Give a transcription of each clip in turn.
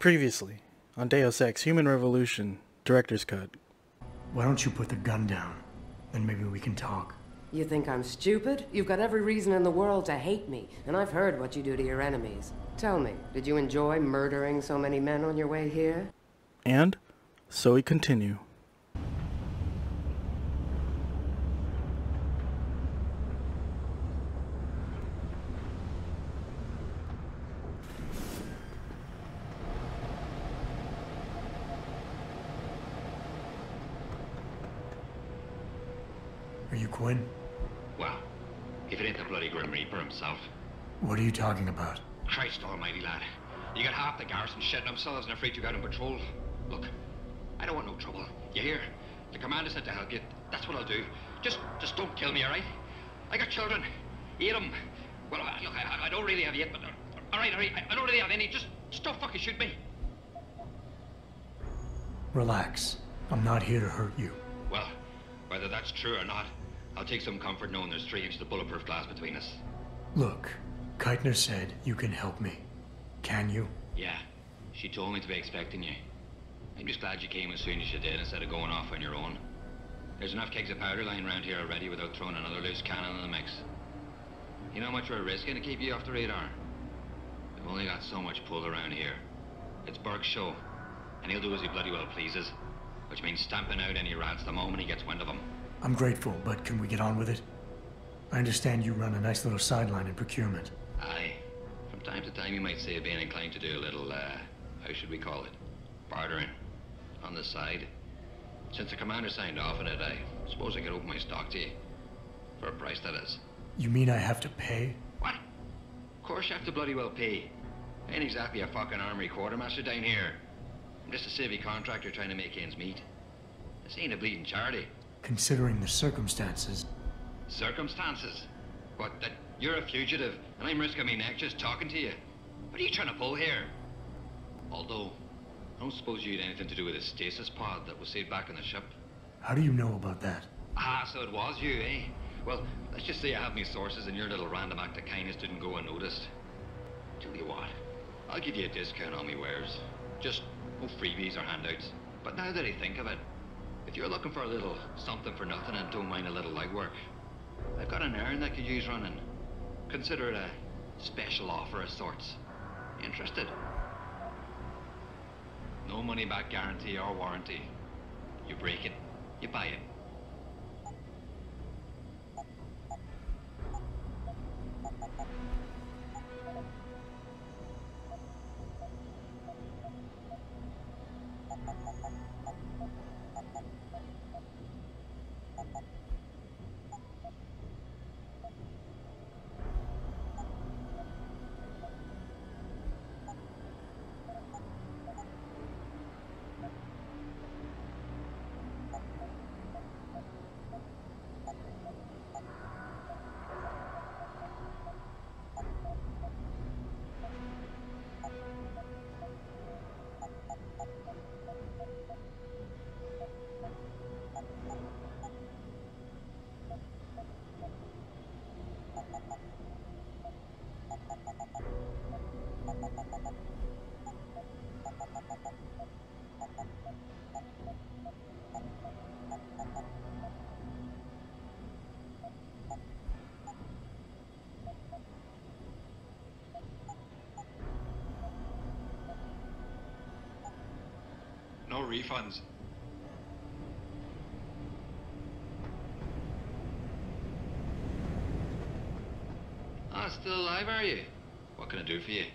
Previously, on Deus Ex Human Revolution, Director's Cut. Why don't you put the gun down? Then maybe we can talk. You think I'm stupid? You've got every reason in the world to hate me, and I've heard what you do to your enemies. Tell me, did you enjoy murdering so many men on your way here? And so we continue. Are you Quinn? Well, if it ain't the bloody Grim Reaper himself. What are you talking about? Christ almighty, lad. You got half the garrison shitting themselves and afraid you got on patrol. Look, I don't want no trouble. You hear? The commander said to help you. That's what I'll do. Just don't kill me, all right? I got children. 8 of them. Well, look, I don't really have yet, but... all right. I don't really have any. Just don't fucking shoot me. Relax. I'm not here to hurt you. Well, whether that's true or not, I'll take some comfort knowing there's 3 inches of bulletproof glass between us. Look, Keitner said you can help me. Can you? Yeah. She told me to be expecting you. I'm just glad you came as soon as you did instead of going off on your own. There's enough kegs of powder lying around here already without throwing another loose cannon in the mix. You know how much we're risking to keep you off the radar? We've only got so much pull around here. It's Burke's show, and he'll do as he bloody well pleases, which means stamping out any rats the moment he gets wind of them. I'm grateful, but can we get on with it? I understand you run a nice little sideline in procurement. Aye. From time to time you might say being inclined to do a little, how should we call it? Bartering. On the side. Since the commander signed off on it, I suppose I could open my stock to you. For a price, that is. You mean I have to pay? What? Of course you have to bloody well pay. I ain't exactly a fucking armory quartermaster down here. I'm just a civvy contractor trying to make ends meet. This ain't a bleeding charity. Considering the circumstances. Circumstances? What, that you're a fugitive and I'm risking my neck just talking to you? What are you trying to pull here? Although, I don't suppose you had anything to do with the stasis pod that was saved back on the ship. How do you know about that? Ah, so it was you, eh? Well, let's just say I have my sources and your little random act of kindness didn't go unnoticed. Tell you what, I'll give you a discount on me wares. Just no freebies or handouts. But now that I think of it, if you're looking for a little something for nothing and don't mind a little legwork, I've got an errand that could use running. Consider it a special offer of sorts. Interested? No money back guarantee or warranty. You break it, you buy it. No refunds. Ah, still alive, are you? What can I do for you?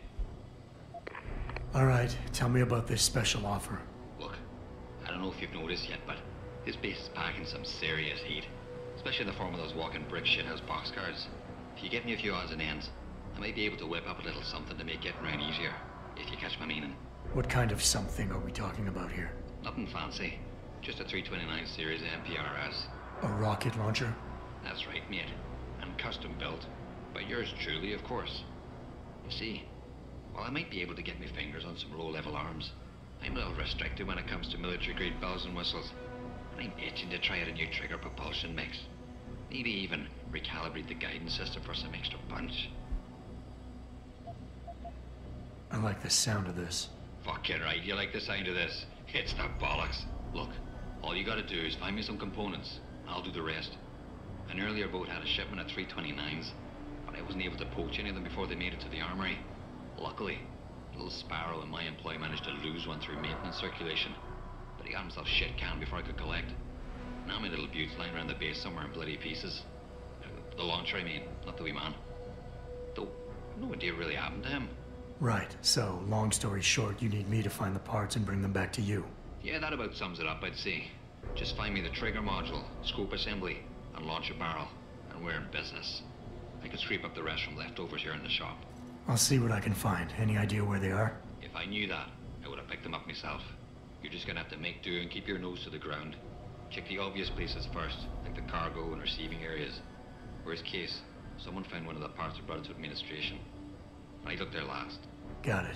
All right, tell me about this special offer. Look, I don't know if you've noticed yet, but this base is packing some serious heat. Especially in the form of those walking brick shithouse boxcars. If you get me a few odds and ends, I might be able to whip up a little something to make getting around easier, if you catch my meaning. What kind of something are we talking about here? Nothing fancy. Just a 329 series MPRS. A rocket launcher? That's right, mate. And custom built. By yours truly, of course. You see, while I might be able to get my fingers on some low-level arms, I'm a little restricted when it comes to military-grade bells and whistles. And I'm itching to try out a new trigger propulsion mix. Maybe even recalibrate the guidance system for some extra punch. I like the sound of this. Fucking right, you like the sound of this? It's the bollocks. Look, all you gotta do is find me some components. I'll do the rest. An earlier boat had a shipment of 329s, but I wasn't able to poach any of them before they made it to the armory. Luckily, little Sparrow in my employ managed to lose one through maintenance circulation, but he got himself shit canned before I could collect. Now my little bute's lying around the base somewhere in bloody pieces. The launcher, I mean, not the wee man. Though, no idea what really happened to him. Right, so, long story short, you need me to find the parts and bring them back to you. Yeah, that about sums it up, I'd say. Just find me the trigger module, scope assembly, and launch a barrel, and we're in business. I could scrape up the rest from leftovers here in the shop. I'll see what I can find. Any idea where they are? If I knew that, I would have picked them up myself. You're just gonna have to make do and keep your nose to the ground. Check the obvious places first, like the cargo and receiving areas. Worst case, someone found one of the parts and brought it to administration. I looked there last. Got it.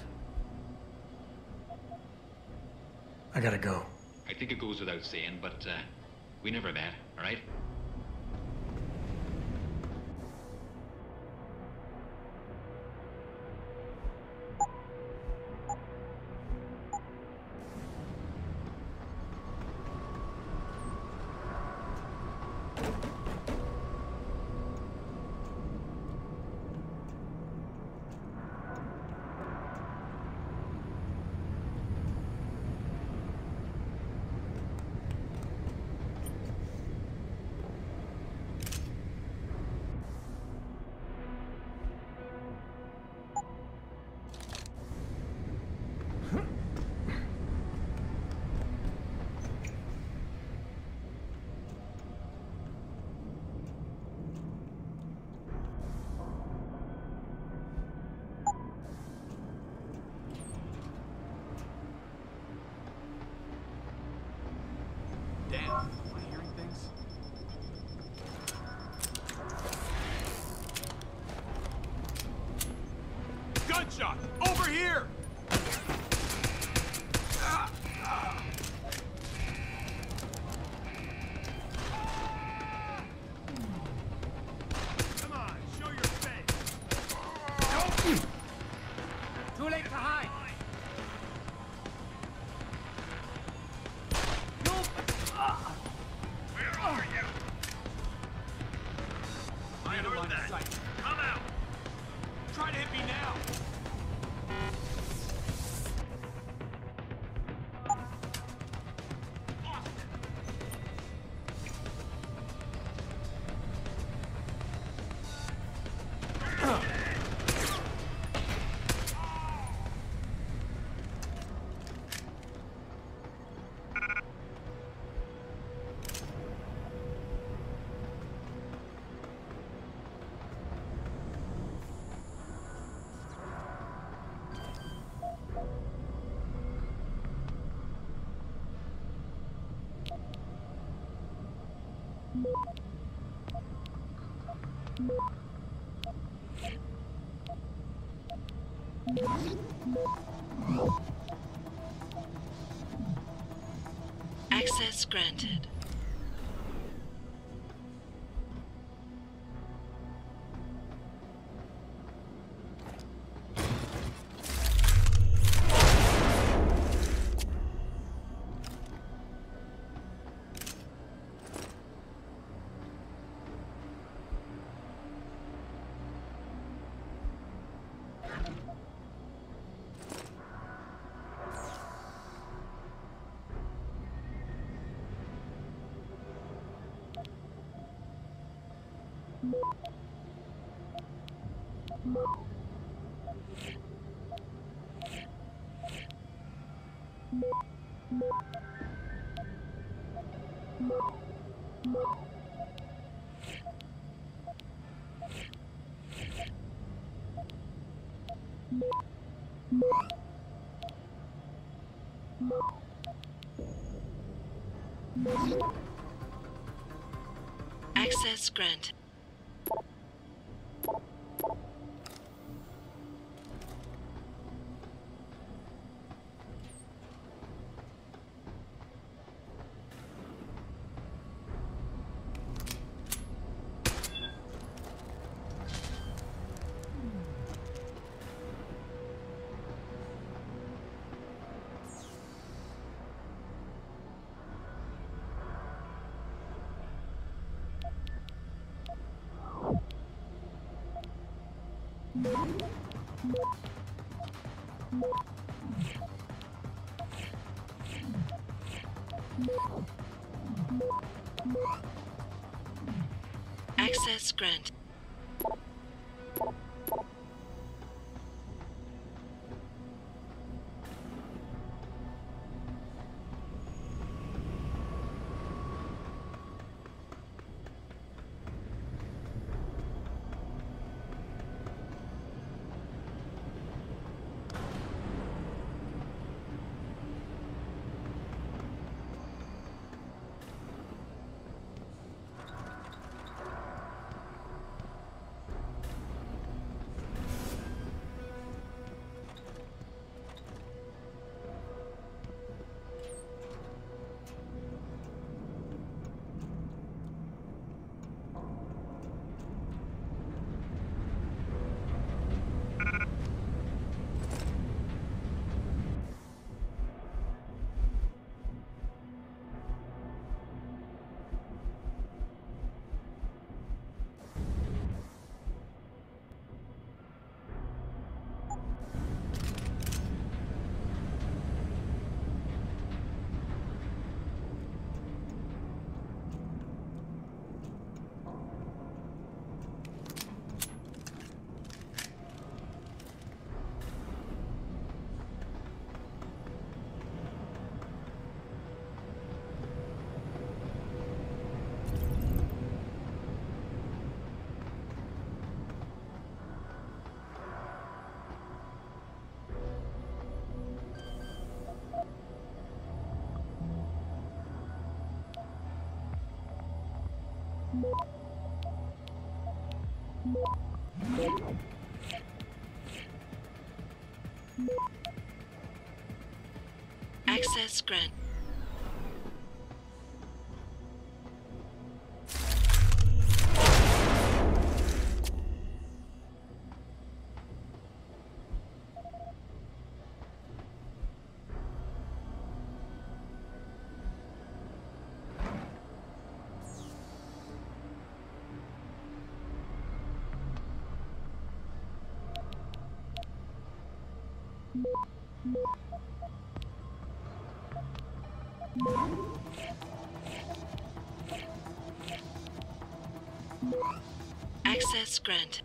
I gotta go. I think it goes without saying, but we never met, alright? Damn, am I hearing things? Gunshot! Over here! Come on, show your face! Too late to hide! Where are you? I heard that. Come out! Try to hit me now! Access granted. Access granted. Access granted. Access granted. Access granted.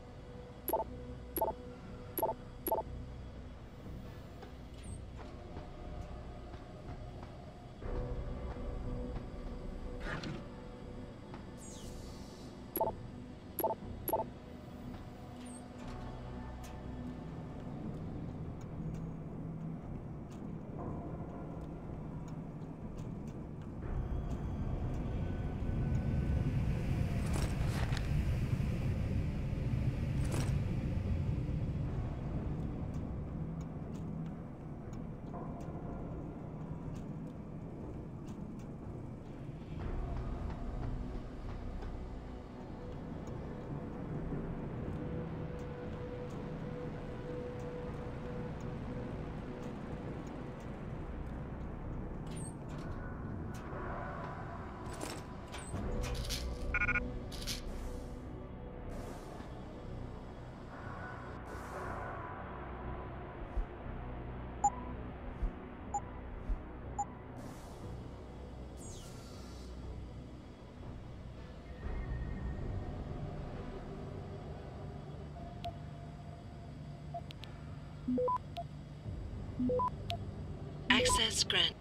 Access granted.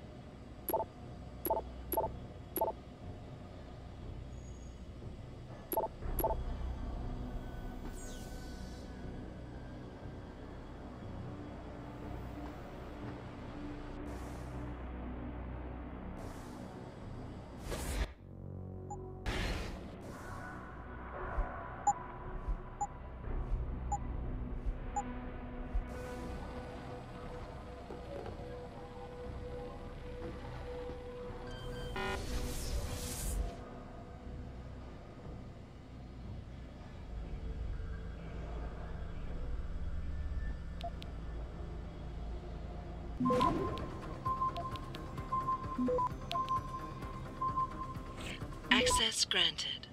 Access granted.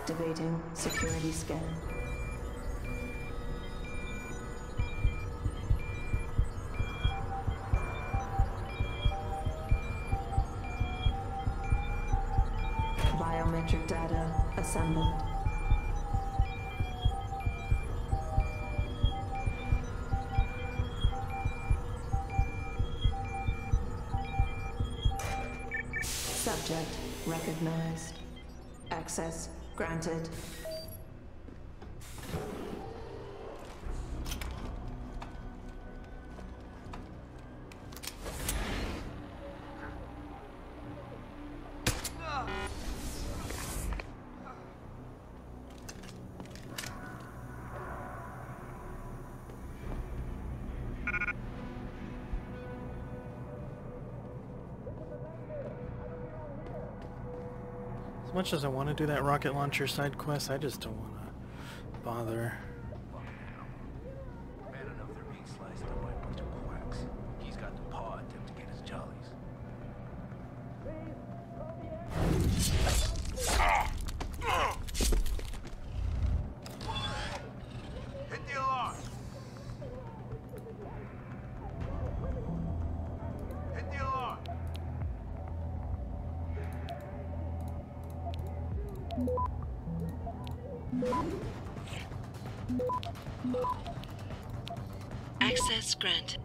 Activating security scan. Biometric data assembled. Subject recognized. Access granted. As much as I want to do that rocket launcher side quest, I just don't want to bother. Bad enough they're being sliced up by a bunch of quacks. He's got the paw attempt to get his jollies. Hit the alarm! Hit the alarm! Access granted.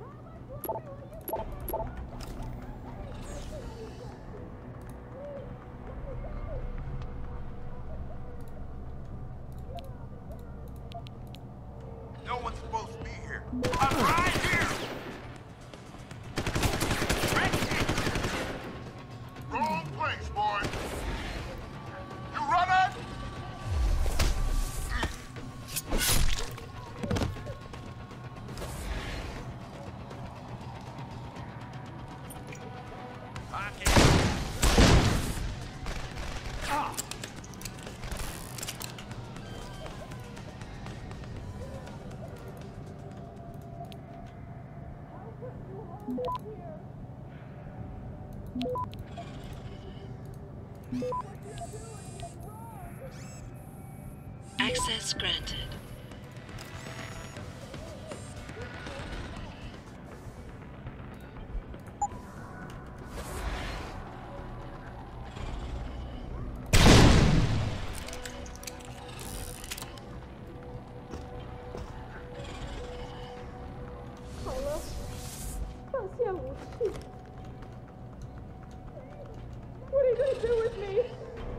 No one's supposed to be here. I'm right here! Wrong place, boy! You running? Access granted. What are you going to do with me?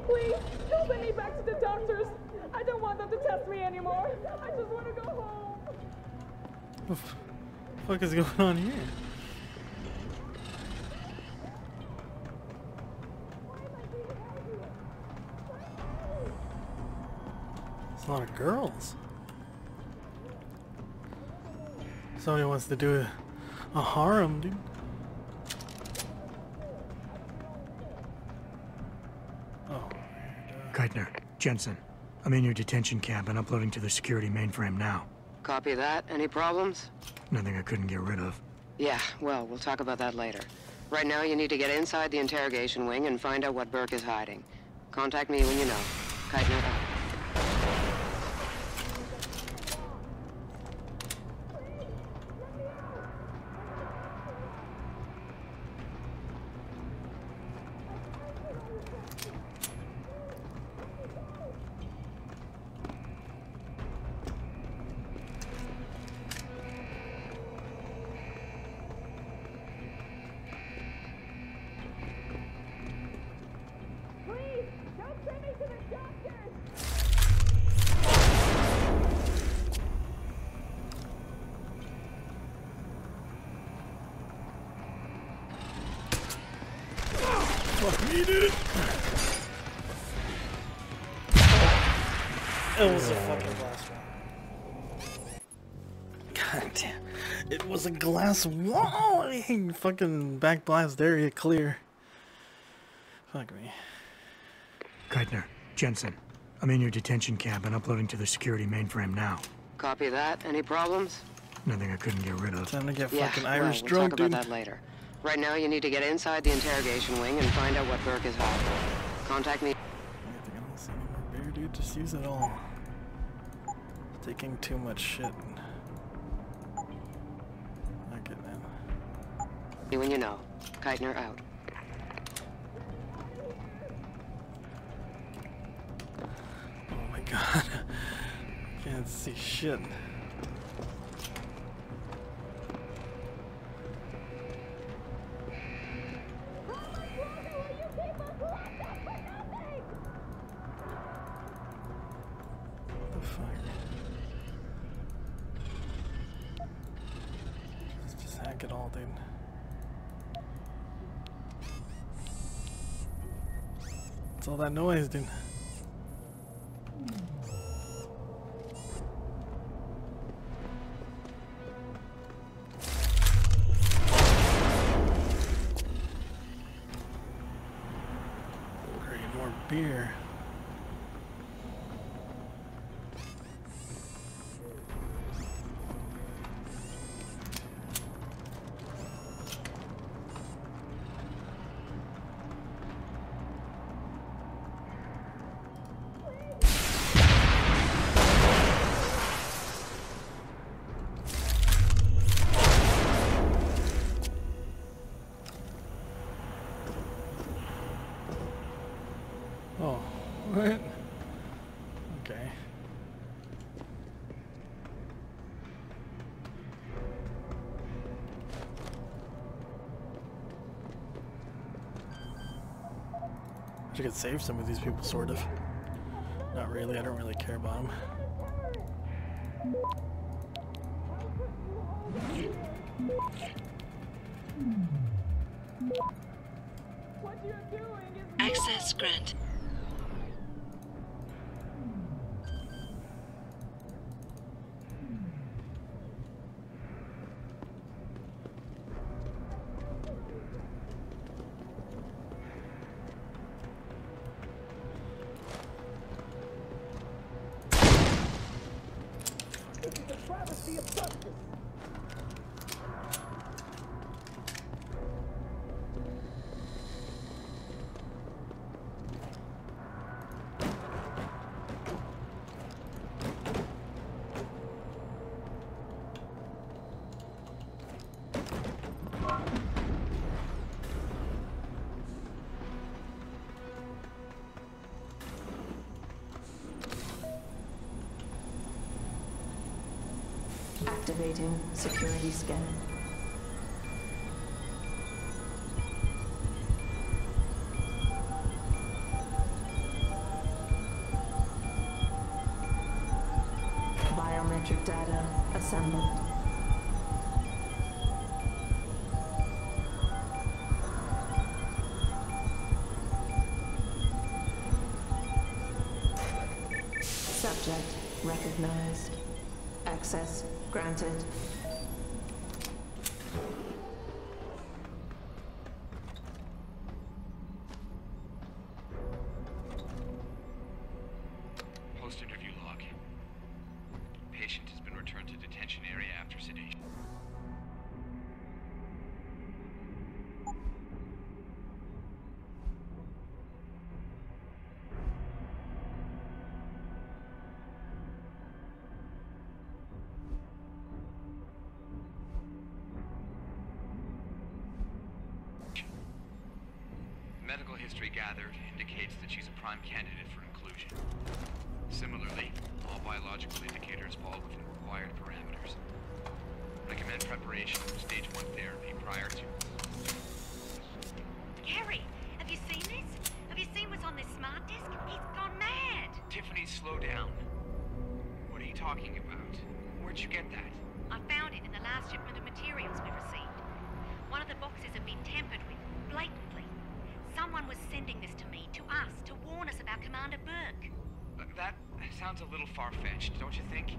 Please, don't send me back to the doctors. I don't want them to test me anymore. I just want to go home. What the fuck is going on here? There's a lot of girls. Somebody wants to do a harem, dude. Oh. Keitner, Jensen, I'm in your detention camp and uploading to the security mainframe now. Copy that. Any problems? Nothing I couldn't get rid of. Yeah, well, we'll talk about that later. Right now, you need to get inside the interrogation wing and find out what Burke is hiding. Contact me when you know. Keitner out. Please, don't send me to the doctors. Fuck me, dude. It was a fucking glass wall. God damn. It was a glass wall. Fucking back blast area clear. Fuck me. Keitner, Jensen, I'm in your detention camp and uploading to the security mainframe now. Copy that. Any problems? Nothing I couldn't get rid of. Time to get Yeah, fucking well, Irish we'll drunk, talk dude. about that later. Right now, you need to get inside the interrogation wing and find out what Burke is hiding. Contact me. Anything else? Any more beer, dude? Dude, just use it all. It's taking too much shit. Okay, man. You and you know. Keitner out. Oh my god. Can't see shit. Just hack it all, dude. What's all that noise, dude? Great, more beer. Oh, what? Okay. I could save some of these people, sort of. Not really, I don't really care about them. What you're doing is Access granted. Activating security scan. Biometric data assembled. Subject recognized. Access granted. Post-interview log. Patient has been returned to detention area after sedation. Medical history gathered indicates that she's a prime candidate for inclusion. Similarly, all biological indicators fall within required parameters. Recommend preparation for stage 1 therapy prior to... Gary, have you seen this? Have you seen what's on this smart disk? He's gone mad! Tiffany, slow down. What are you talking about? Where'd you get that? I found it in the last shipment of materials we received. One of the boxes had been tampered with, blatantly. Someone was sending this to me, to us, to warn us about Commander Burke. That sounds a little far-fetched, don't you think?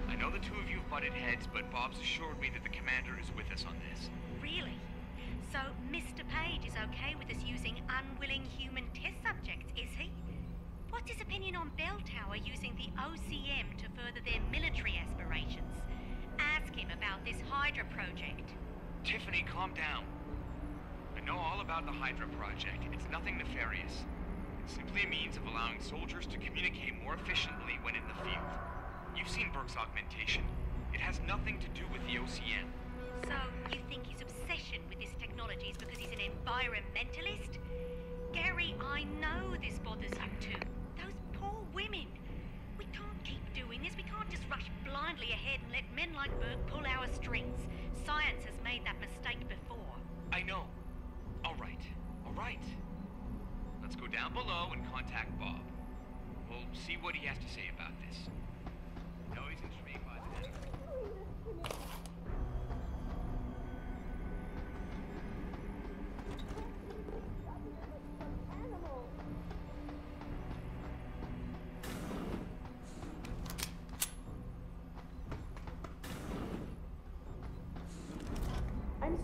I know the two of you have butted heads, but Bob's assured me that the commander is with us on this. Really? So Mr. Page is okay with us using unwilling human test subjects, is he? What's his opinion on Bell Tower using the OCM to further their military aspirations? Ask him about this Hydra project. Tiffany, calm down. I know all about the Hydra project. It's nothing nefarious. Simply a means of allowing soldiers to communicate more efficiently when in the field. You've seen Burke's augmentation. It has nothing to do with the OCM. So, you think his obsession with this technology is because he's an environmentalist? Gary, I know this bothers you too. Those poor women. We can't keep doing this. We can't just rush blindly ahead and let men like Burke pull our strings. Science has made that mistake before. I know. All right. Let's go down below and contact Bob. We'll see what he has to say about this. No, he's intrigued by the... I'm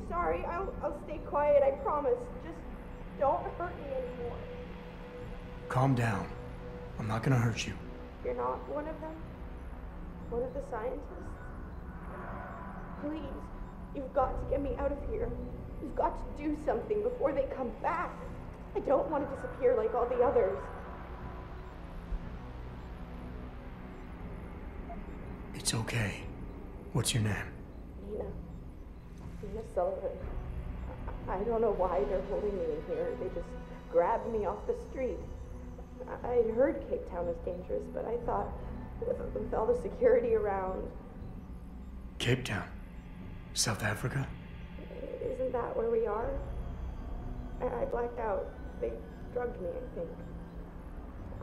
sorry. I'll stay quiet, I promise. Just don't hurt me anymore. Calm down. I'm not gonna hurt you. You're not one of them? One of the scientists? Please, you've got to get me out of here. You've got to do something before they come back. I don't want to disappear like all the others. It's okay. What's your name? Nina Sullivan. I don't know why they're holding me in here. They just grabbed me off the street. I'd heard Cape Town was dangerous, but I thought with all the security around... Cape Town? South Africa? Isn't that where we are? I blacked out. They drugged me, I think.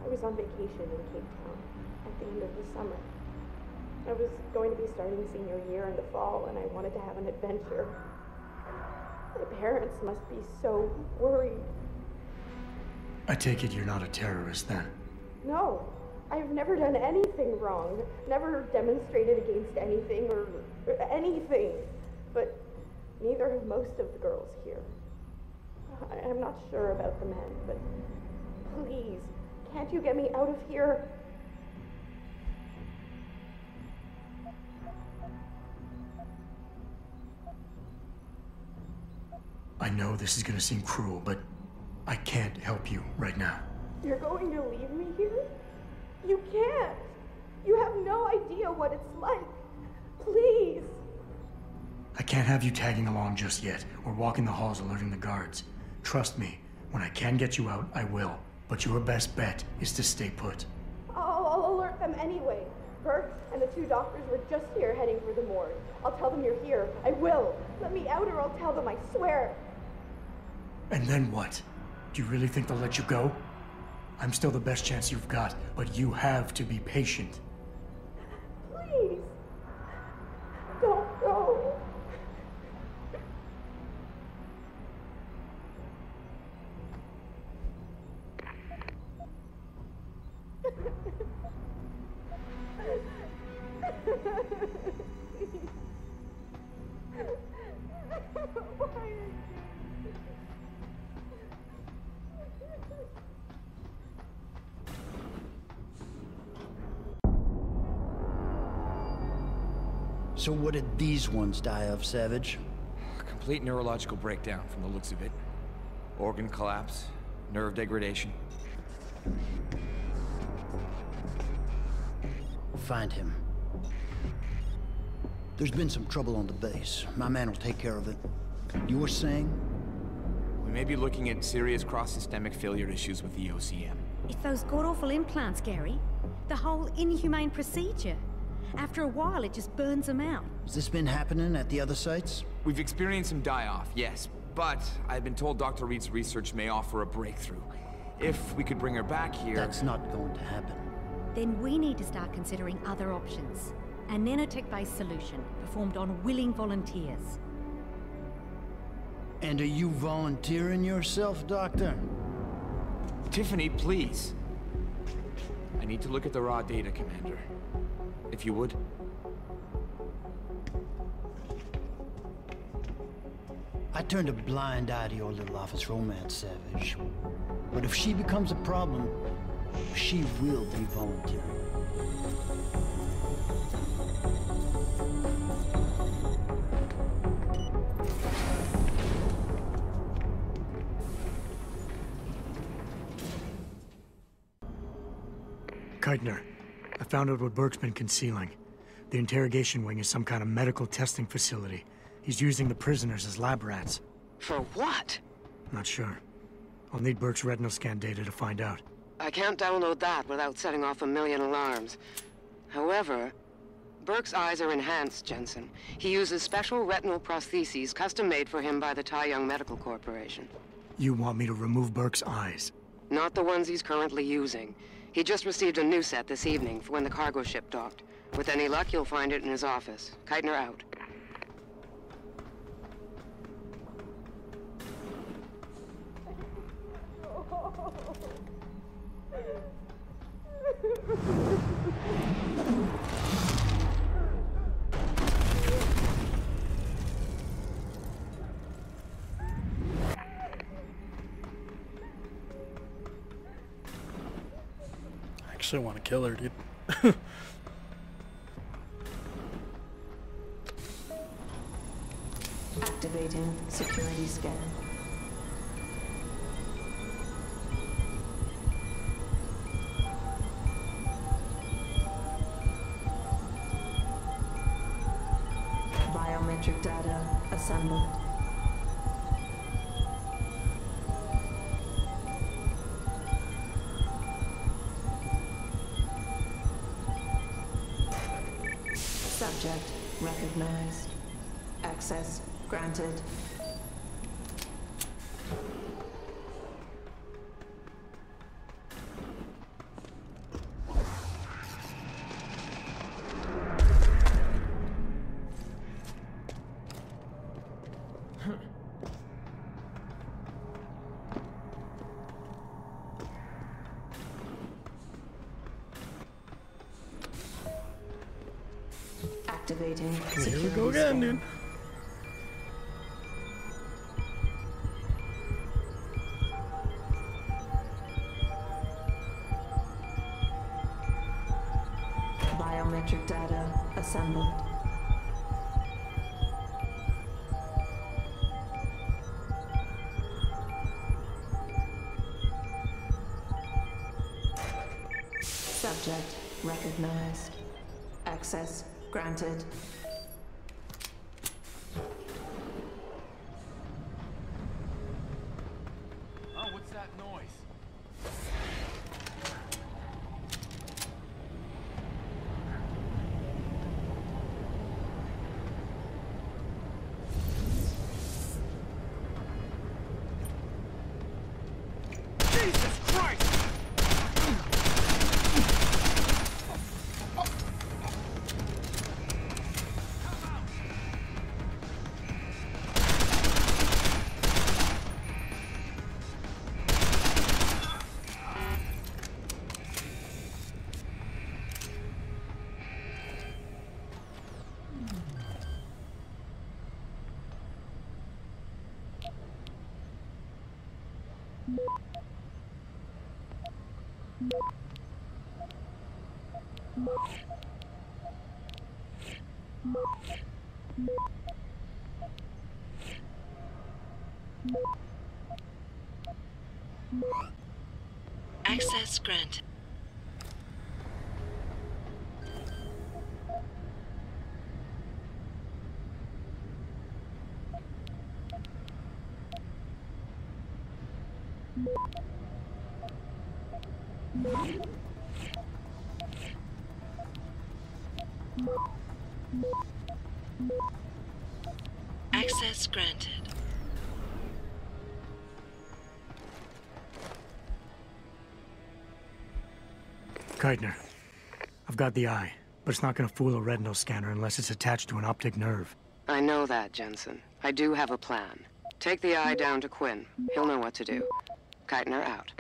I was on vacation in Cape Town at the end of the summer. I was going to be starting senior year in the fall, and I wanted to have an adventure. My parents must be so worried. I take it you're not a terrorist then? No, I've never done anything wrong. Never demonstrated against anything or anything. But neither have most of the girls here. I'm not sure about the men, but please, can't you get me out of here? I know this is gonna seem cruel, but I can't help you right now. You're going to leave me here? You can't! You have no idea what it's like. Please! I can't have you tagging along just yet, or walking the halls alerting the guards. Trust me, when I can get you out, I will. But your best bet is to stay put. I'll alert them anyway. Burke and the 2 doctors were just here heading for the morgue. I'll tell them you're here. I will. Let me out or I'll tell them, I swear. And then what? Do you really think they'll let you go? I'm still the best chance you've got, but you have to be patient. Please. Don't go. So what did these ones die of, Savage? Complete neurological breakdown from the looks of it. Organ collapse, nerve degradation. Find him. There's been some trouble on the base. My man will take care of it. You were saying? We may be looking at serious cross-systemic failure issues with the OCM. It's those god-awful implants, Gary. The whole inhumane procedure. After a while, it just burns them out. Has this been happening at the other sites? We've experienced some die-off, yes. But I've been told Dr. Reed's research may offer a breakthrough. If we could bring her back here... That's not going to happen. Then we need to start considering other options. A nanotech-based solution, performed on willing volunteers. And are you volunteering yourself, Doctor? Tiffany, please. I need to look at the raw data, Commander. If you would. I turned a blind eye to your little office romance, Savage. But if she becomes a problem, she will be volunteering. Keitner, I found out what Burke's been concealing. The interrogation wing is some kind of medical testing facility. He's using the prisoners as lab rats. For what? Not sure. I'll need Burke's retinal scan data to find out. I can't download that without setting off a million alarms. However, Burke's eyes are enhanced, Jensen. He uses special retinal prostheses custom-made for him by the Tai Young Medical Corporation. You want me to remove Burke's eyes? Not the ones he's currently using. He just received a new set this evening for when the cargo ship docked. With any luck, you'll find it in his office. Keitner out. I actually want to kill her, dude. Activating security scan. Biometric data assembled. Subject recognized. Access granted. Activating Here we go again, dude. Biometric data assembled. Subject recognized. Access granted. Oh, what's that noise? Jesus Christ! Access granted. Access granted. Keitner, I've got the eye, but it's not gonna fool a retinal scanner unless it's attached to an optic nerve. I know that, Jensen. I do have a plan. Take the eye down to Quinn. He'll know what to do. Keitner out.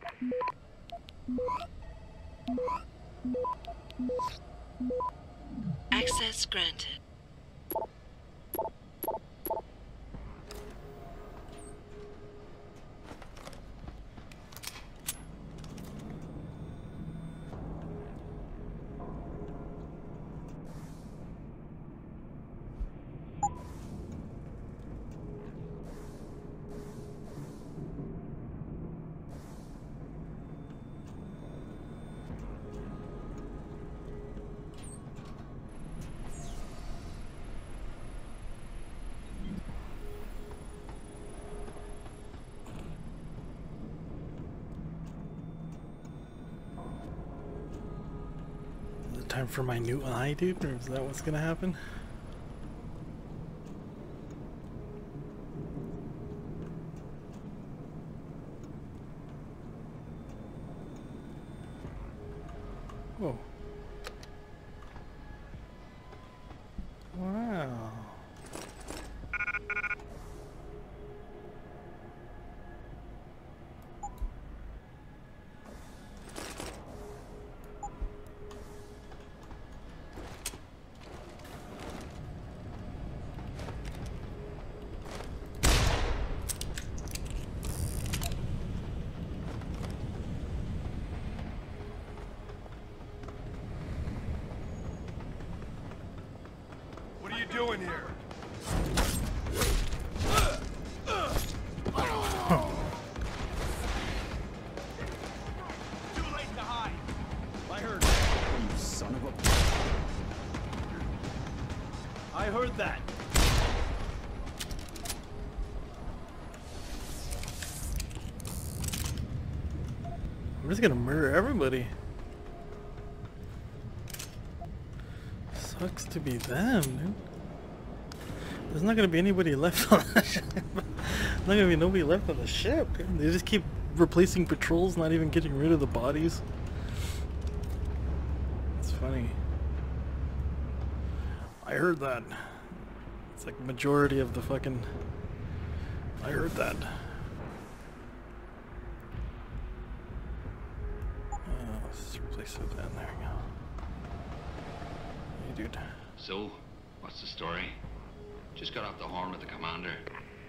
Access granted. time for my new eye, dude? Or is that what's gonna happen? Whoa. Wow. What are you doing here? Too late to hide. I heard that. You son of a... I heard that. I'm just gonna murder everybody. Sucks to be them, dude. There's not gonna be anybody left on the ship. There's not gonna be nobody left on the ship, dude. They just keep replacing patrols, not even getting rid of the bodies. It's funny. I heard that. It's like majority of the fucking... I heard that. Let's replace it then. There we go. Hey, dude. So, what's the story? Just got off the horn with the commander.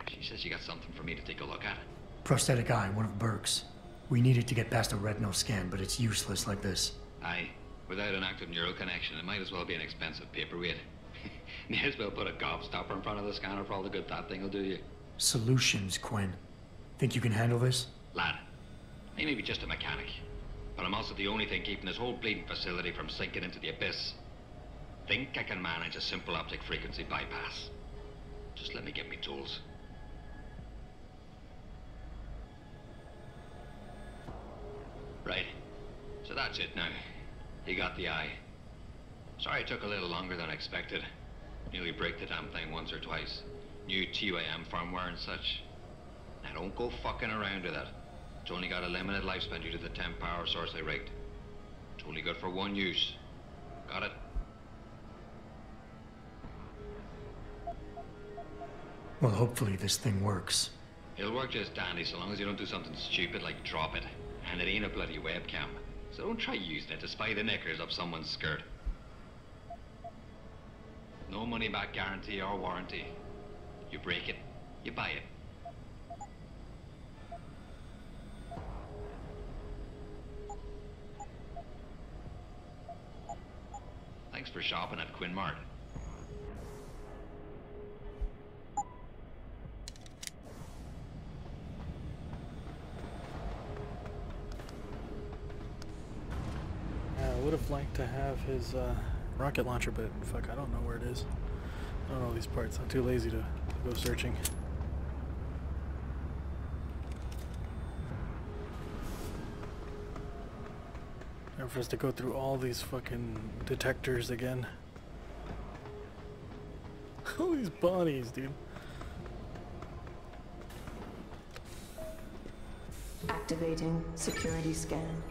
She says she got something for me to take a look at. Prosthetic eye, one of Burke's. We needed to get past a retinal scan, but it's useless like this. Aye. Without an active neural connection, it might as well be an expensive paperweight. May as well put a gobstopper in front of the scanner for all the good that thing will do you. Solutions, Quinn. Think you can handle this? Lad, I may be just a mechanic, but I'm also the only thing keeping this whole bleeding facility from sinking into the abyss. Think I can manage a simple optic frequency bypass. Just let me get me tools. Right. So that's it now. You got the eye. Sorry it took a little longer than expected. Nearly break the damn thing once or twice. New TUAM firmware and such. Now don't go fucking around with it. It's only got a limited lifespan due to the 10 power source I rigged. It's only good for one use. Got it? Well, hopefully this thing works. It'll work just dandy so long as you don't do something stupid like drop it. And it ain't a bloody webcam. So don't try using it to spy the knickers up someone's skirt. No money back guarantee or warranty. You break it, you buy it. Thanks for shopping at Quinn Mart. I would have liked to have his rocket launcher, but fuck, I don't know where it is. I don't know these parts. I'm too lazy to go searching. And for us to go through all these fucking detectors again. All these bodies, dude. Activating security scan.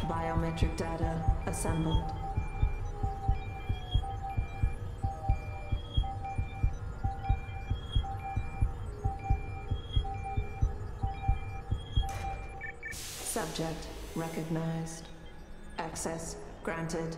Biometric data assembled. Subject recognized. Access granted.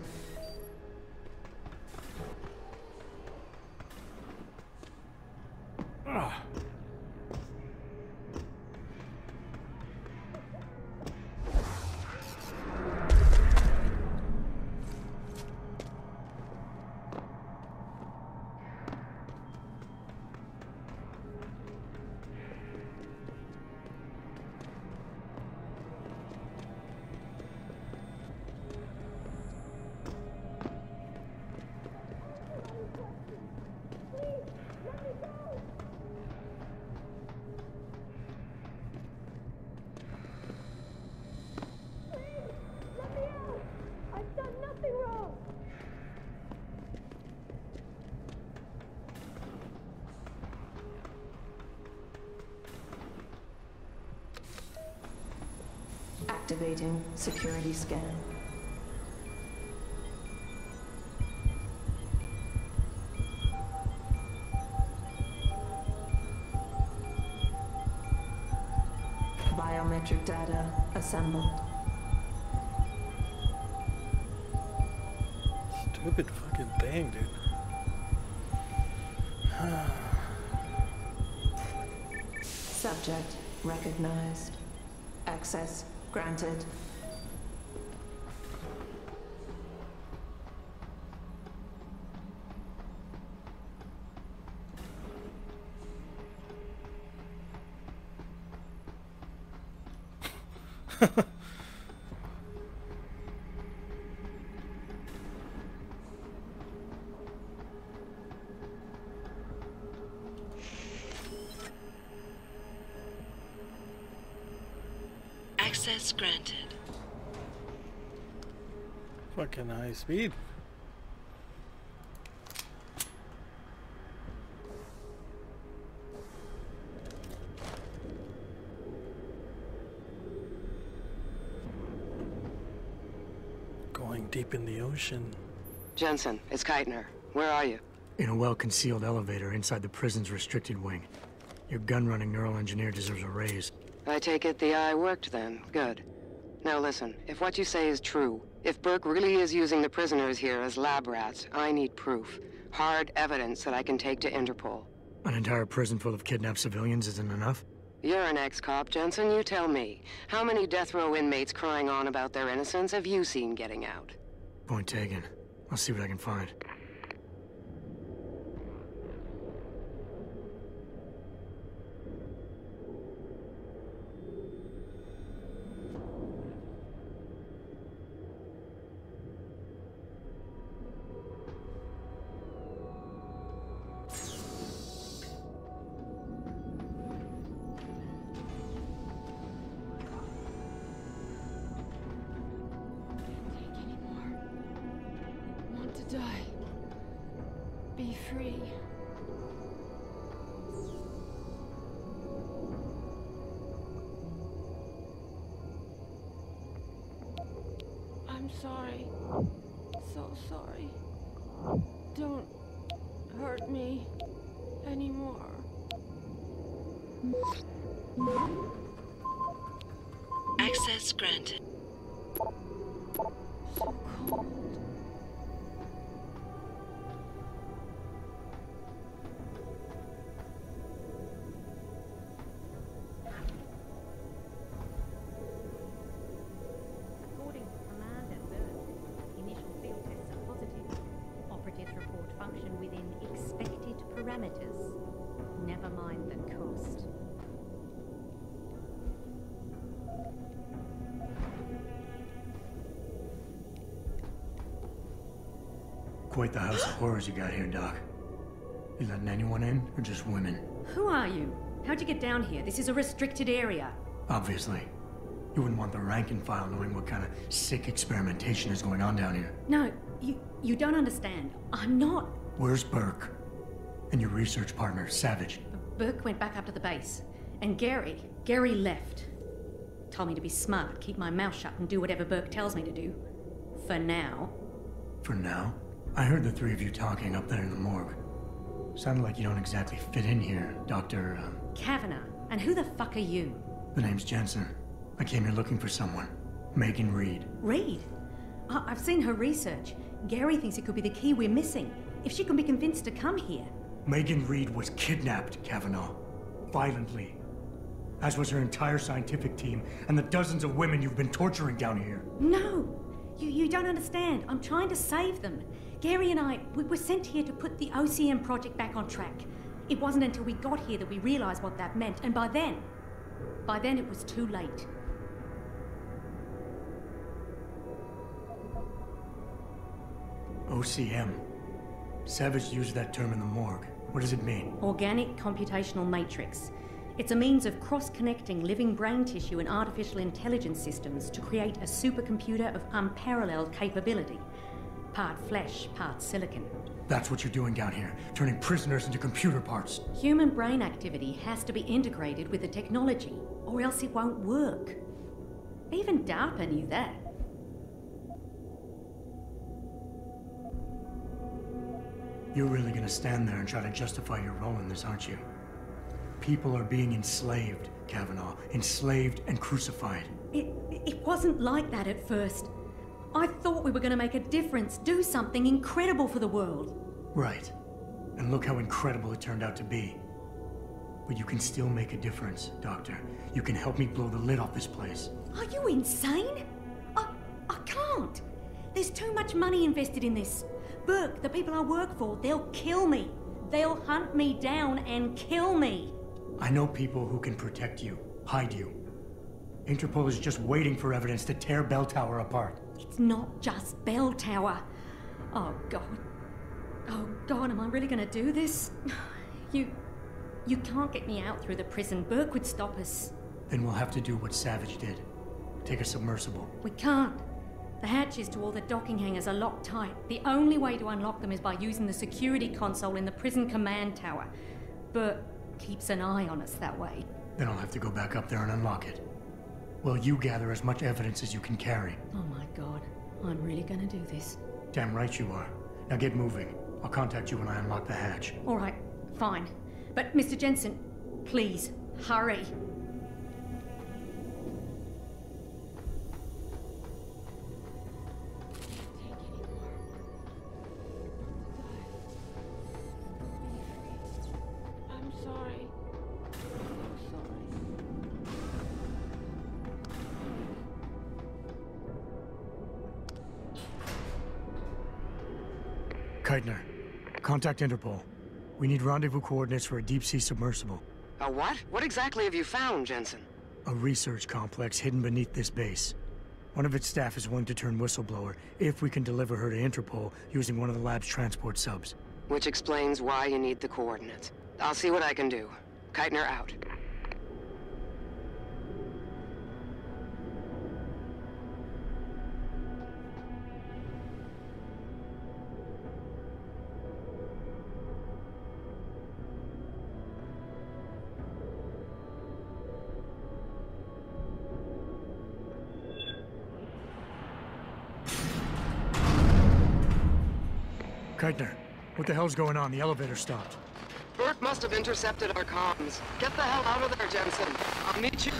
Activating security scan. Biometric data assembled. Stupid fucking thing, dude. Subject recognized. Access granted. Access granted. Fucking high speed. Going deep in the ocean. Jensen, it's Keitner. Where are you? In a well-concealed elevator inside the prison's restricted wing. Your gun-running neural engineer deserves a raise. I take it the eye worked then. Good. Now listen, if what you say is true, if Burke really is using the prisoners here as lab rats, I need proof. Hard evidence that I can take to Interpol. An entire prison full of kidnapped civilians isn't enough? You're an ex-cop, Jensen. You tell me. How many death row inmates crying on about their innocence have you seen getting out? Point taken. I'll see what I can find. Die. Be free. I'm sorry. So sorry. Don't hurt me anymore. Access granted. So cold. Parameters. Never mind the cost. Quite the house of horrors you got here, Doc. You letting anyone in, or just women? Who are you? How'd you get down here? This is a restricted area. Obviously. You wouldn't want the rank and file knowing what kind of sick experimentation is going on down here. No, you don't understand. I'm not. Where's Burke? And your research partner, Savage? Burke went back up to the base. And Gary left. Told me to be smart, keep my mouth shut, and do whatever Burke tells me to do. For now. For now? I heard the three of you talking up there in the morgue. Sounded like you don't exactly fit in here, Dr. Kavanagh. And who the fuck are you? The name's Jensen. I came here looking for someone. Megan Reed. Reed? I've seen her research. Gary thinks it could be the key we're missing. If she can be convinced to come here. Megan Reed was kidnapped, Kavanaugh. Violently. As was her entire scientific team, and the dozens of women you've been torturing down here. No! You don't understand. I'm trying to save them. Gary and I, we were sent here to put the OCM project back on track. It wasn't until we got here that we realized what that meant, and by then it was too late. OCM. Savage used that term in the morgue. What does it mean? Organic computational matrix. It's a means of cross-connecting living brain tissue and artificial intelligence systems to create a supercomputer of unparalleled capability. Part flesh, part silicon. That's what you're doing down here, turning prisoners into computer parts. Human brain activity has to be integrated with the technology, or else it won't work. Even DARPA knew that. You're really gonna stand there and try to justify your role in this, aren't you? People are being enslaved, Kavanaugh. Enslaved and crucified. It wasn't like that at first. I thought we were going to make a difference, do something incredible for the world. Right. And look how incredible it turned out to be. But you can still make a difference, Doctor. You can help me blow the lid off this place. Are you insane? I can't. There's too much money invested in this. Burke, the people I work for, they'll kill me. They'll hunt me down and kill me. I know people who can protect you, hide you. Interpol is just waiting for evidence to tear Bell Tower apart. It's not just Bell Tower. Oh, God. Oh, God, am I really going to do this? You can't get me out through the prison. Burke would stop us. Then we'll have to do what Savage did. Take a submersible. We can't. The hatches to all the docking hangars are locked tight. The only way to unlock them is by using the security console in the prison command tower. Burke keeps an eye on us that way. Then I'll have to go back up there and unlock it. Well, you gather as much evidence as you can carry. Oh my God, I'm really gonna do this. Damn right you are. Now get moving. I'll contact you when I unlock the hatch. All right, fine. But Mr. Jensen, please, hurry. Keitner, contact Interpol. We need rendezvous coordinates for a deep-sea submersible. A what? What exactly have you found, Jensen? A research complex hidden beneath this base. One of its staff is willing to turn whistleblower if we can deliver her to Interpol using one of the lab's transport subs. Which explains why you need the coordinates. I'll see what I can do. Keitner out. Keitner, what the hell's going on? The elevator stopped. Burke must have intercepted our comms. Get the hell out of there, Jensen. I'll meet you.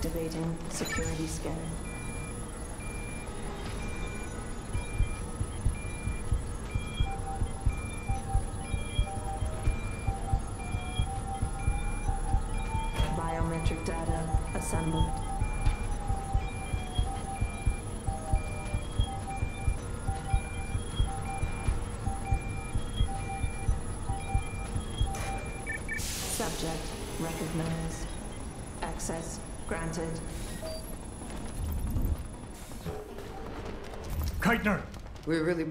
Activating security scan. recognized. Access granted. Keitner! We really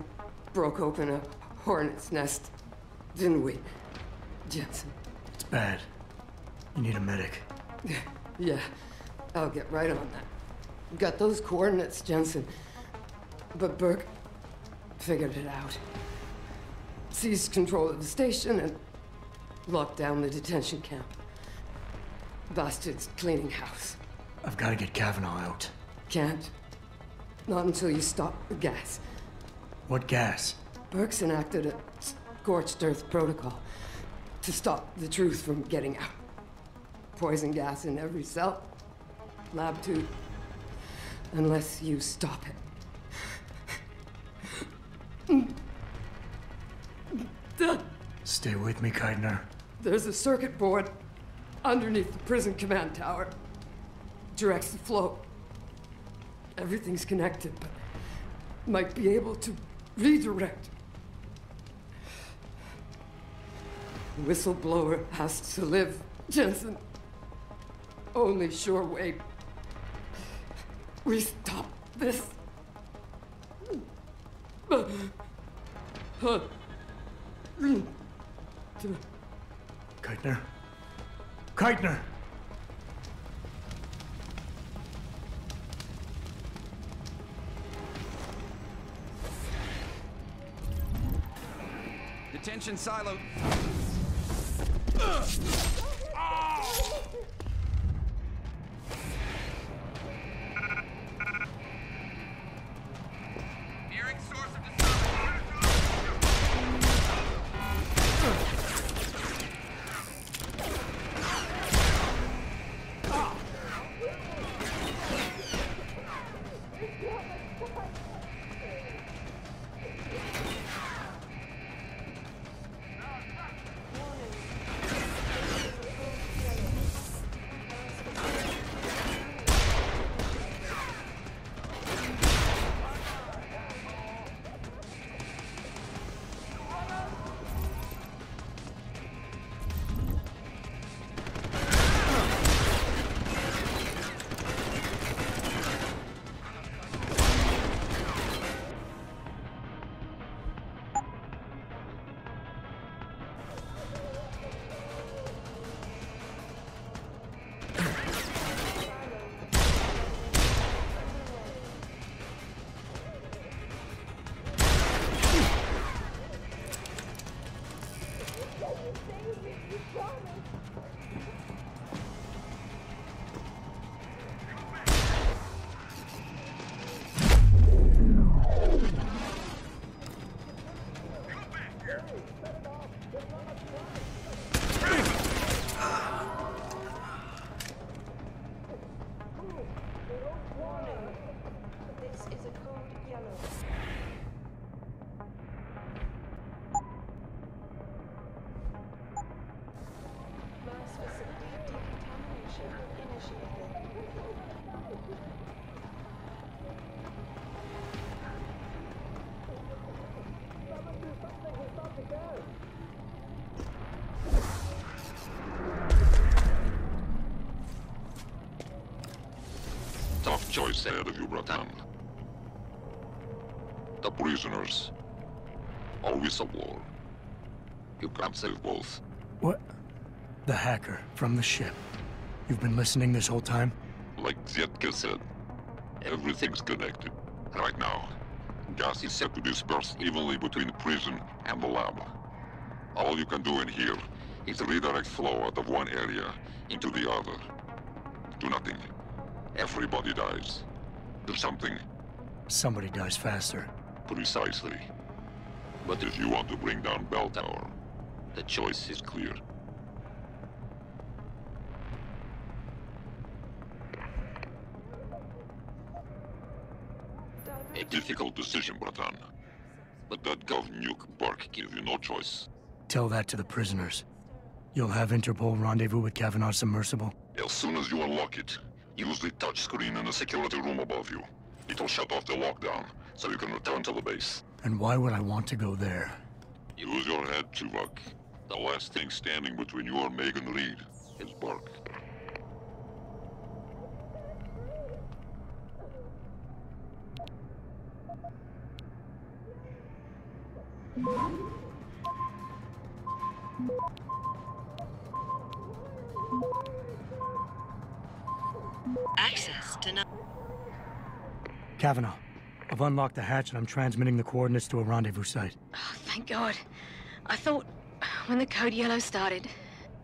broke open a hornet's nest, didn't we, Jensen? It's bad. You need a medic. Yeah, I'll get right on that. Got those coordinates, Jensen. But Burke figured it out. Seized control of the station and locked down the detention camp. Bastards cleaning house. I've got to get Kavanaugh out. Can't. Not until you stop the gas. What gas? Burke's enacted a scorched earth protocol to stop the truth from getting out. Poison gas in every cell. Lab tube. Unless you stop it. Stay with me, Keitner. There's a circuit board underneath the prison command tower. Directs the flow. Everything's connected, but might be able to redirect. The whistleblower has to live, Jensen. Only sure way we stop this. Keitner? Keitner! Detention silo. Nearing source of Tough choice ahead of you, Bratan. The prisoners, or whistleblower. You can't save both. What? The hacker from the ship. You've been listening this whole time? Like Zetka said, everything's connected. Right now, gas is set to disperse evenly between the prison and the lab. All you can do in here is redirect flow out of one area into the other. Do nothing. Everybody dies. Do something. Somebody dies faster. Precisely. But if you want to bring down Bell Tower, the choice is clear. A difficult decision, Bratan. But that Gov nuke Burke gave you no choice. Tell that to the prisoners. You'll have Interpol rendezvous with Kavanaugh's submersible? As soon as you unlock it, use the touchscreen in the security room above you. It'll shut off the lockdown, so you can return to the base. And why would I want to go there? Use your head, Tuvok. The last thing standing between you and Megan Reed. is Burke. Access denied. Kavanaugh, I've unlocked the hatch and I'm transmitting the coordinates to a rendezvous site. Oh, thank God. I thought when the code yellow started...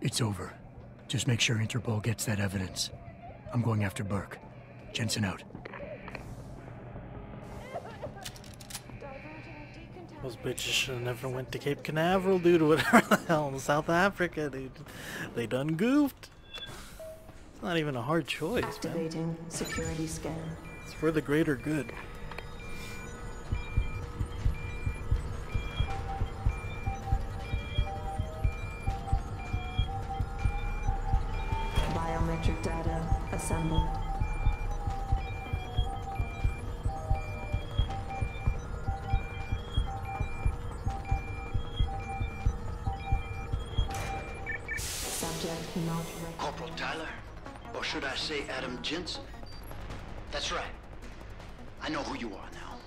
It's over. Just make sure Interpol gets that evidence. I'm going after Burke. Jensen out. Those bitches should have never went to Cape Canaveral, dude. Whatever the hell, South Africa, dude. They done goofed. It's not even a hard choice, Activating man. security scan. It's for the greater good. Biometric data assembled. Subject not recognized. Corporal Tyler, or should I say Adam Jensen? That's right. I know who you are now.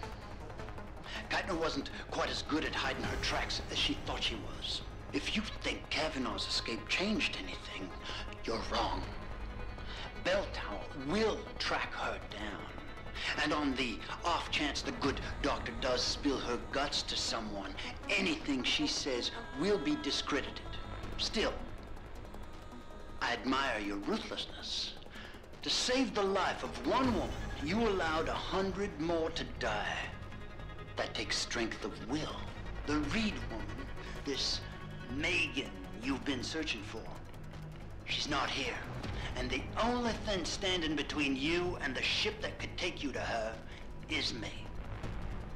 Geithner wasn't quite as good at hiding her tracks as she thought she was. If you think Kavanaugh's escape changed anything, you're wrong. Bell Tower will track her down. And on the off chance the good doctor does spill her guts to someone, anything she says will be discredited. Still, I admire your ruthlessness. To save the life of one woman, you allowed 100 more to die. That takes strength of will. The Reed woman, this Megan you've been searching for, she's not here. And the only thing standing between you and the ship that could take you to her is me.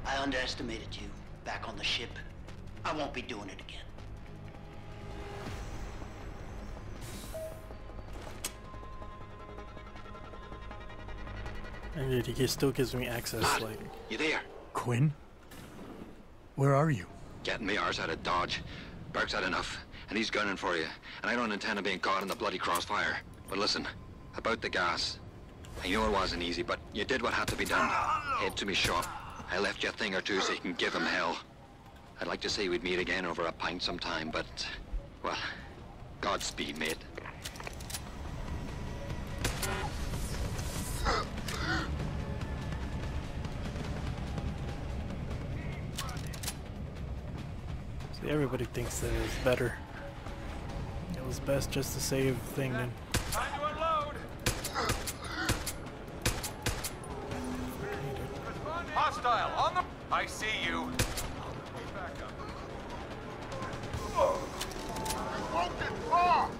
I underestimated you back on the ship. I won't be doing it again. And he still gives me access, Lad, like... You there? Quinn? Where are you? Getting me ours out of Dodge. Burke's had enough, and he's gunning for you. And I don't intend on being caught in the bloody crossfire. But listen, about the gas. I know it wasn't easy, but you did what had to be done. Head to me shop. I left you a thing or two so you can give him hell. I'd like to say we'd meet again over a pint sometime, but... well, Godspeed, mate. See, everybody thinks that it's better. It was best just to save thing than... Time to unload! Hostile on the... I see you. Back up. You won't get far!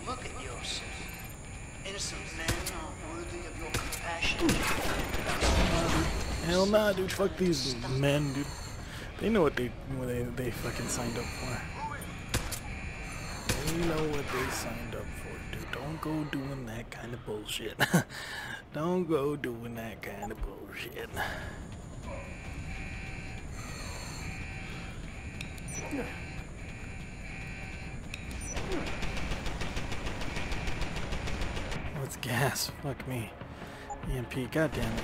Look at yourself. Innocent men are worthy of your compassion. Hell nah, dude. Fuck these men, dude. They know what they fucking signed up for. They know what they signed up for, dude. Don't go doing that kind of bullshit. Don't go doing that kind of bullshit. What's gas? Fuck me. EMP, goddamn it.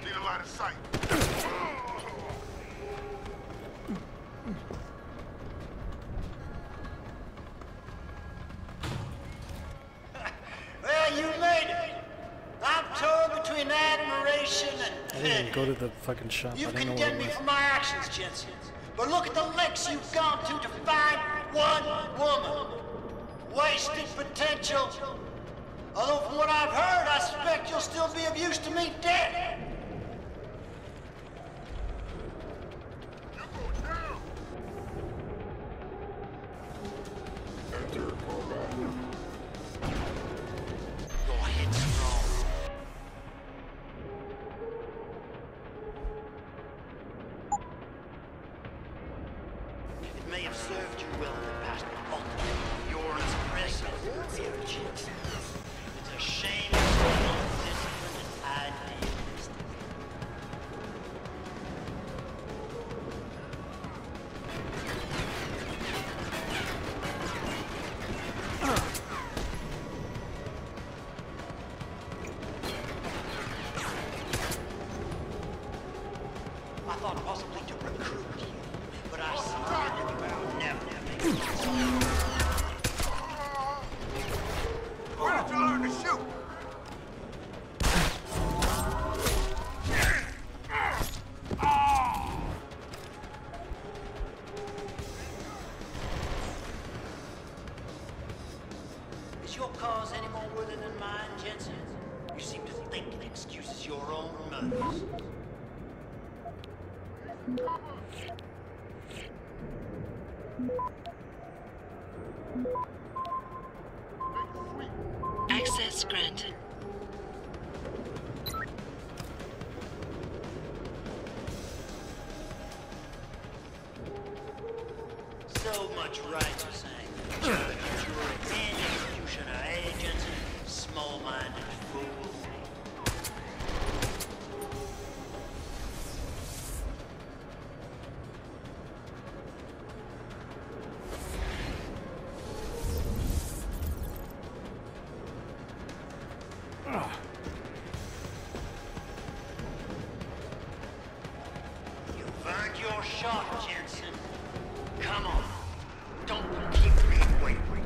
Need a line of sight. Well, you made it. I'm torn between admiration I didn't even go to the fucking shop. You I didn't know what condemn it me was. for my actions, Jensen. But look at the lengths you've gone to find one woman. Wasted potential. Although from what I've heard, I suspect you'll still be of use to me dead. Go ahead, strong. It may have served you well in the past, but ultimately, you're an oppressive here, Jensen. It's a shame you're so undisciplined and idealistic. I thought possibly to recruit you, but I see that you will never make it. Where did you learn to shoot? Is your cause any more worthy than mine, Jensen? You seem to think it excuses your own murders. Access granted. So much right to say. Judge, jury, and executioner, agents, small-minded fool. You've earned your shot, Jensen. Come on. Don't keep me waiting.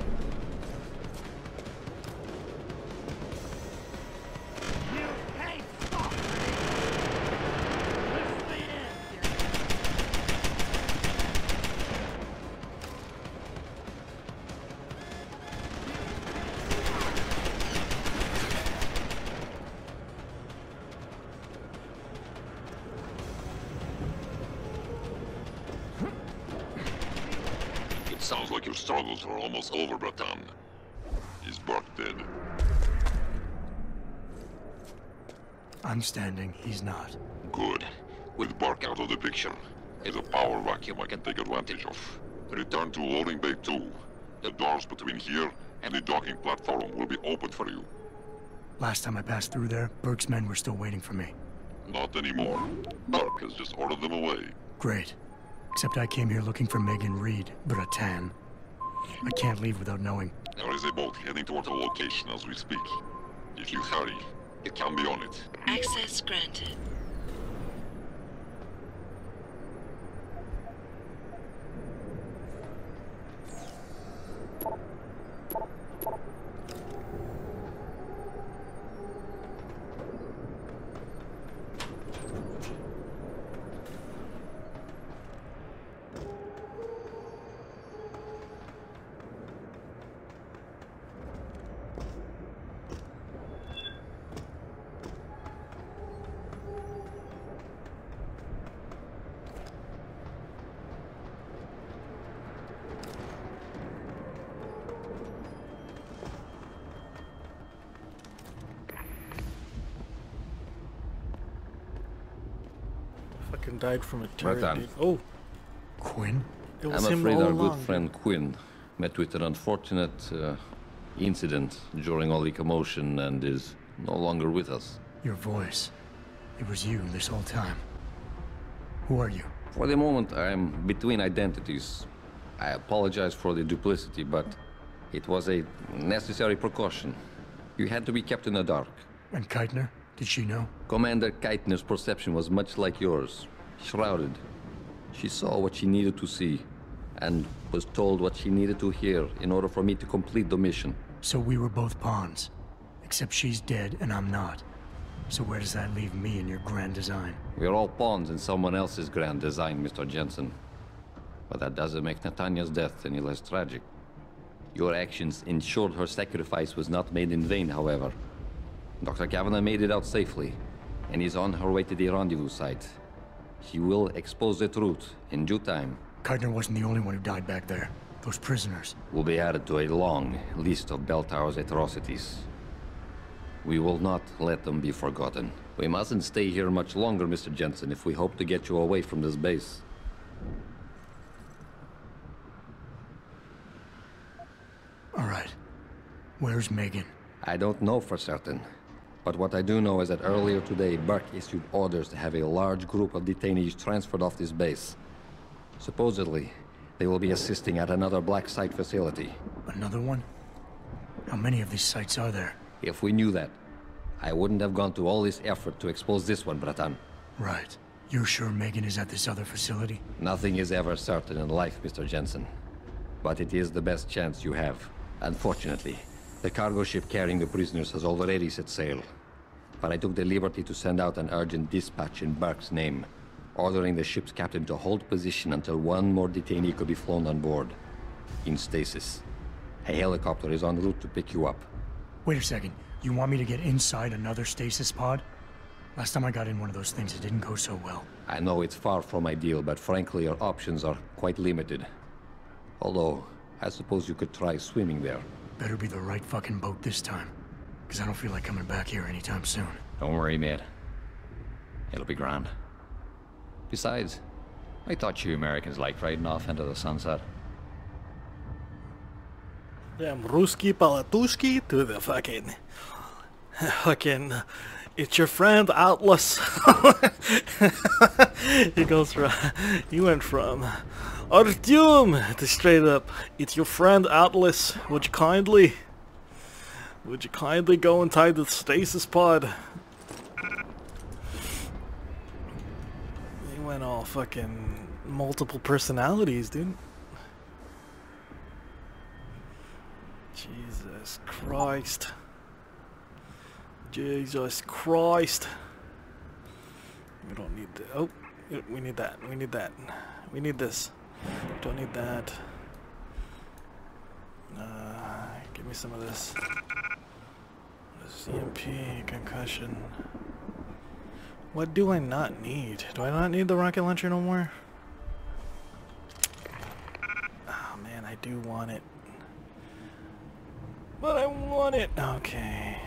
You can't stop me. This is the end, It sounds like your struggles are almost over, Bratan. Is Burke dead? I'm standing, he's not. Good. With Burke out of the picture, there's a power vacuum I can take advantage of. Return to loading bay 2. The doors between here and the docking platform will be open for you. Last time I passed through there, Burke's men were still waiting for me. Not anymore. Burke has just ordered them away. Great. Except I came here looking for Megan Reed, Bratan. I can't leave without knowing. There is a boat heading toward the location as we speak. If you hurry, you can be on it. Access granted. Fucking died from a turret, Bratan. dude. Oh, Quinn? it was I'm him afraid all our along. good friend Quinn met with an unfortunate incident during all the commotion and is no longer with us. Your voice. It was you this whole time. Who are you? For the moment, I'm between identities. I apologize for the duplicity, but it was a necessary precaution. You had to be kept in the dark. And Keitner? Did she know? Commander Keitner's perception was much like yours. Shrouded. She saw what she needed to see, and was told what she needed to hear in order for me to complete the mission. So we were both pawns. Except she's dead and I'm not. So where does that leave me in your grand design? We're all pawns in someone else's grand design, Mr. Jensen. But that doesn't make Natanya's death any less tragic. Your actions ensured her sacrifice was not made in vain, however. Dr. Kavanagh made it out safely, and is on her way to the rendezvous site. She will expose the truth in due time. Keitner wasn't the only one who died back there. Those prisoners will be added to a long list of Bell Tower's atrocities. We will not let them be forgotten. We mustn't stay here much longer, Mr. Jensen, if we hope to get you away from this base. All right. Where's Megan? I don't know for certain. But what I do know is that earlier today, Burke issued orders to have a large group of detainees transferred off this base. Supposedly, they will be assisting at another black site facility. Another one? How many of these sites are there? If we knew that, I wouldn't have gone to all this effort to expose this one, Bratan. Right. You're sure Megan is at this other facility? Nothing is ever certain in life, Mr. Jensen. But it is the best chance you have. Unfortunately, the cargo ship carrying the prisoners has already set sail. But I took the liberty to send out an urgent dispatch in Burke's name, ordering the ship's captain to hold position until one more detainee could be flown on board. In stasis. A helicopter is en route to pick you up. Wait a second. You want me to get inside another stasis pod? Last time I got in one of those things, it didn't go so well. I know it's far from ideal, but frankly, your options are quite limited. Although, I suppose you could try swimming there. Better be the right fucking boat this time. Because I don't feel like coming back here anytime soon. Don't worry, mate. It'll be grand. Besides, I thought you Americans liked riding off into the sunset. Damn Ruski Palatuski to the fucking... It's your friend Atlas. He went from Artyom to straight up, it's your friend Atlas. Would you kindly go inside the stasis pod? He went all fucking multiple personalities, dude. Jesus Christ. Jesus Christ. We don't need that. Oh, we need that. We need that. We need this. Don't need that. Give me some of this. CMP, concussion. What do I not need? Do I not need the rocket launcher no more? Oh man, I do want it. But I want it. Okay.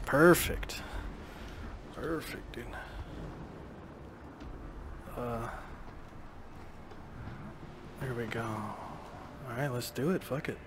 Perfect. Perfect, dude. There we go. Alright, let's do it. Fuck it.